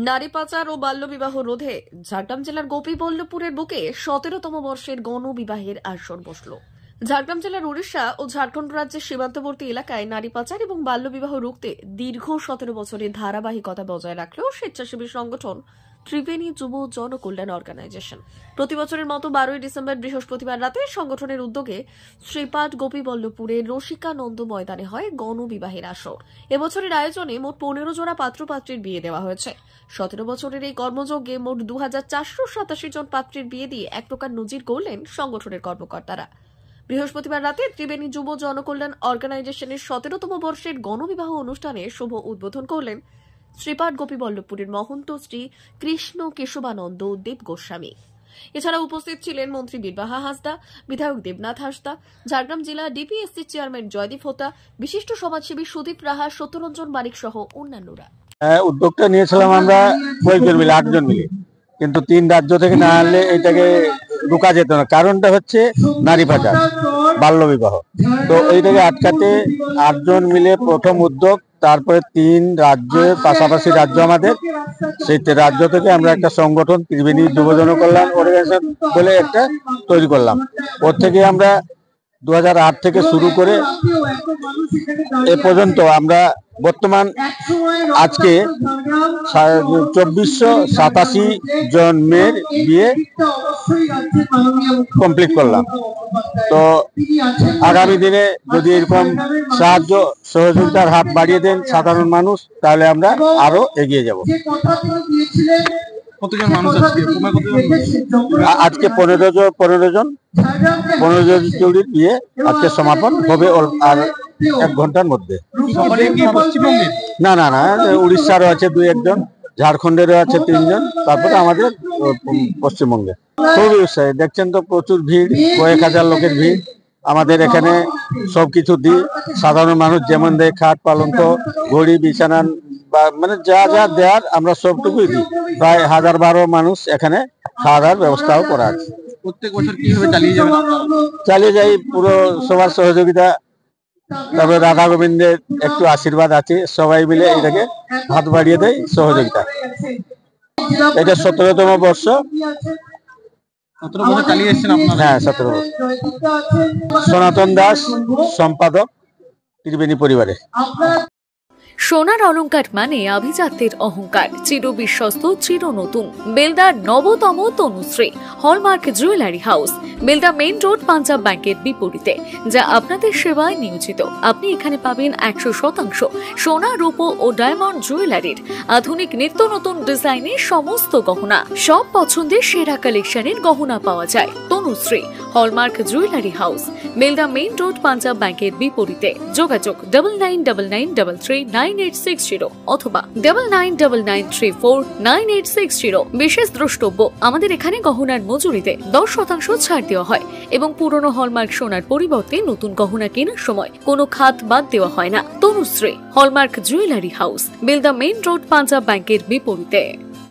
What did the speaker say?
নারী পাচার ও বাল্যবিবাহ রোধে ঝাড়গ্রাম জেলার গোপীবল্লভপুরের বুকে 17তম বর্ষের গণবিবাহের আসর বসল। ঝাড়গ্রাম জেলার উড়িষ্যা ও ঝাড়খণ্ড রাজ্যের সীমান্তবর্তী এলাকায় নারী পাচার এবং বাল্যবিবাহ রুখতে দীর্ঘ 17 বছরের ধারাবাহিকতা বজায় রাখলেও স্বেচ্ছাসেবী সংগঠন ত্রিবেণী যুব জনকল্যাণ অর্গানাইজেশন প্রতি বছরের মতো 12 ডিসেম্বর বৃহস্পতিবার রাতে সংগঠনের উদ্যোগে শ্রীপাঠ গোপীবল্লভপুরের রসিকানন্দ ময়দানে হয় গণবিবাহের আসর। এবছরের আয়োজনে মোট 15 জোড়া পাত্রপাত্রীর বিয়ে দেওয়া হয়েছে। 17 বছরের এই কর্মযজ্ঞে মোট 2487 জন পাত্রীর বিয়ে দিয়ে এক প্রকার নজির গড়লেন সংগঠনের কর্মকর্তারা। বৃহস্পতিবার রাতে ত্রিবেণী যুব জনকল্যাণ অর্গানাইজেশনের 17তম বর্ষের গণবিবাহ অনুষ্ঠানে শুভ উদ্বোধন করলেন শ্রীপাঠ গোপীবল্লভপুরের মহন্ত শ্রী কৃষ্ণ কেশবানন্দ দেব গোস্বামী। এছাড়া উপস্থিত ছিলেন মন্ত্রী বীরবাহা হাঁসদা, বিধায়ক দেবনাথ হাঁসদা, ঝাড়গ্রাম জেলা ডিপিএসসি চেয়ারম্যান জয়দীপ হোতা, বিশিষ্ট সমাজসেবী সুদীপ রাহা, সত্যরঞ্জন বারিক সহ অন্যান্যরা। উদ্যোগটা নিয়েছিলাম আমরা কয়েকজন মিলে, 8 জন মিলে, কিন্তু 3 রাজ্য থেকে না আনলে এটাকে রোকা যেত না। কারণটা হচ্ছে নারী পাচার, বাল্যবিবাহ। তো এইটাকে আটকাতে 8 জন মিলে প্রথম উদ্যোগ, তারপরে 3 রাজ্যের পাশাপাশি রাজ্য আমাদের, সেই রাজ্য থেকে আমরা একটা সংগঠন ত্রিবেণী যুব জনকল্যাণ অর্গানাইজেশন বলে একটা তৈরি করলাম। ওর থেকে আমরা 2008 থেকে শুরু করে এ পর্যন্ত আমরা বর্তমান আজকে 2487 জন মেয়ের বিয়ে কমপ্লিট করলাম। তো আগামী দিনে যদি এরকম সাহায্য সহযোগিতার হাত বাড়িয়ে দেন সাধারণ মানুষ, তাহলে আমরা আরো এগিয়ে যাব। কতজন মানুষ আজকে 15 জন জুড়ির বিয়ে আজকে সমাপন হবে আর 1 ঘন্টার মধ্যে। না না না, উড়িষ্যারও আছে 2-1 জন, ঝাড়খণ্ডেরও আছে 3 জন, তারপরে আমাদের পশ্চিমবঙ্গে। খুবই উৎসাহী, দেখছেন তো প্রচুর ভিড়, কয়েক হাজার লোকের ভিড়। আমাদের এখানে সবকিছু দিই, সাধারণ মানুষ যেমন দেয়, খাট পালঙ্ক ঘড়ি বিছানা বা মানে যা যা দেওয়ার আমরা সবটুকুই দিই। প্রায় 1012 মানুষ এখানে খাওয়া দাওয়ার ব্যবস্থাও করা আছে। প্রত্যেক বছর কিভাবে চালিয়ে যাই, পুরো সবার সহযোগিতা, তারপরে রাধা গোবিন্দের একটু আশীর্বাদ আছে, সবাই মিলে এটাকে হাত বাড়িয়ে দেয় সহযোগিতা। এটা 17তম বর্ষ। 17 বছর চালিয়ে এসেছেন আপনারা? হ্যাঁ, 17 বছর। সনাতন দাস, সম্পাদক, ত্রিবেণী পরিবারে। সোনার অলংকার মানে আভিজাত্যের অহংকার, চির বিশ্বস্ত, চির নতুন। বেলদার নবতম Tanushree hallmark jewellery house, Belda main road, Punjab ব্যাংকের বিপরীতে, যা আপনাদের সেবায় নিয়োজিত। আপনি এখানে পাবেন 100% সোনা, রূপো ও ডায়মন্ড জুয়েলারির আধুনিক নিত্য নতুন ডিজাইনের সমস্ত গহনা। সব পছন্দের সেরা কালেকশনের গহনা পাওয়া যায়। Tanushree hallmark jewellery house, Belda main road, Punjab ব্যাংকের বিপরীতে। যোগাযোগ 9999339860 অথবা 9999349860। বিশেষ দ্রষ্টব্য, আমাদের এখানে গহনার মজুরিতে 10% ছাড় দেওয়া হয় এবং পুরনো হলমার্ক সোনার পরিবর্তে নতুন গহনা কেনার সময় কোনো খাত বাদ দেওয়া হয় না। Tanushree hallmark jewellery house, Belda main road, Punjab ব্যাংকের বিপরীতে।